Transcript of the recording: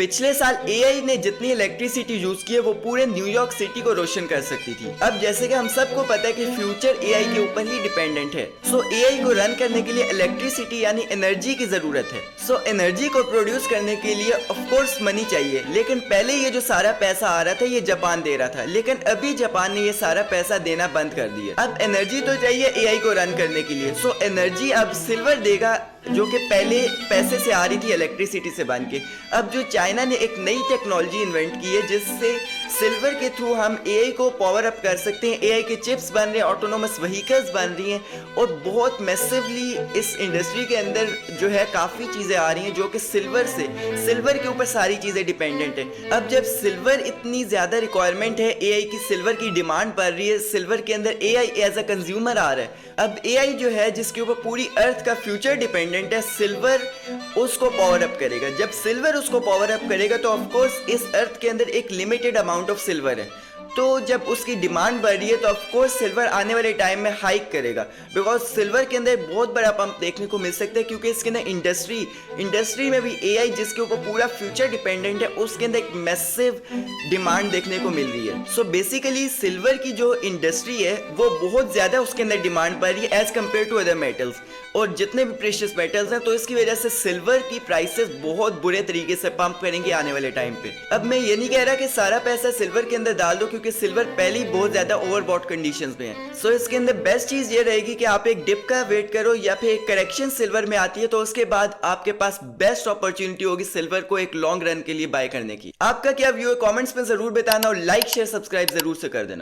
पिछले साल एआई ने जितनी इलेक्ट्रिसिटी यूज की है वो पूरे न्यूयॉर्क सिटी को रोशन कर सकती थी। अब जैसे कि हम सबको पता है कि फ्यूचर एआई के ऊपर ही डिपेंडेंट है। सो एआई को रन करने के लिए इलेक्ट्रिसिटी यानी एनर्जी की जरूरत है। सो एनर्जी को प्रोड्यूस करने के लिए ऑफ कोर्स मनी चाहिए, लेकिन पहले ये जो सारा पैसा आ रहा था ये जापान दे रहा था, लेकिन अभी जापान ने ये सारा पैसा देना बंद कर दिया। अब एनर्जी तो चाहिए एआई को रन करने के लिए। सो एनर्जी अब सिल्वर देगा, जो कि पहले पैसे से आ रही थी इलेक्ट्रिसिटी से बन के। अब जो चाइना ने एक नई टेक्नोलॉजी इन्वेंट की है जिससे सिल्वर के थ्रू हम एआई को पावर अप कर सकते हैं। एआई के चिप्स बन रहे हैं, ऑटोनोमस व्हीकल्स बन रही हैं और बहुत मैसिवली इस इंडस्ट्री के अंदर जो है काफ़ी चीज़ें आ रही हैं जो कि सिल्वर के ऊपर सारी चीज़ें डिपेंडेंट है। अब जब सिल्वर इतनी ज़्यादा रिक्वायरमेंट है एआई की, सिल्वर की डिमांड बढ़ रही है, सिल्वर के अंदर एआई एज अ कंज्यूमर आ रहा है। अब एआई जो है जिसके ऊपर पूरी अर्थ का फ्यूचर डिपेंडेंट है, सिल्वर उसको पावर अप करेगा। जब सिल्वर उसको पावर अप करेगा तो ऑफ कोर्स इस अर्थ के अंदर एक लिमिटेड अमाउंट ऑफ सिल्वर है, तो जब उसकी डिमांड बढ़ रही है तो ऑफ कोर्स सिल्वर आने वाले टाइम में हाइक करेगा। बिकॉज सिल्वर के अंदर बहुत बड़ा पंप देखने को मिल सकता है, क्योंकि इसके अंदर इंडस्ट्री में भी एआई जिसके ऊपर पूरा फ्यूचर डिपेंडेंट है उसके अंदर एक मैसिव डिमांड देखने को मिल रही है। सो बेसिकली सिल्वर की जो इंडस्ट्री है वो बहुत ज़्यादा उसके अंदर डिमांड बढ़ रही है as compare to other metals और जितने भी प्रेशियस मेटल्स हैं। तो इसकी वजह से सिल्वर की प्राइसेस बहुत बुरे तरीके से पंप करेंगे आने वाले टाइम पे। अब मैं ये नहीं कह रहा कि सारा पैसा सिल्वर के अंदर डाल दो, क्योंकि सिल्वर पहले ही बहुत ज्यादा ओवरबॉट कंडीशंस में है। सो इसके अंदर बेस्ट चीज ये रहेगी कि आप एक डिप का वेट करो या फिर एक करेक्शन सिल्वर में आती है, तो उसके बाद आपके पास बेस्ट अपॉर्चुनिटी होगी सिल्वर को एक लॉन्ग रन के लिए बाय करने की। आपका क्या व्यू है कमेंट्स में जरूर बताना और लाइक शेयर सब्सक्राइब जरूर से कर देना।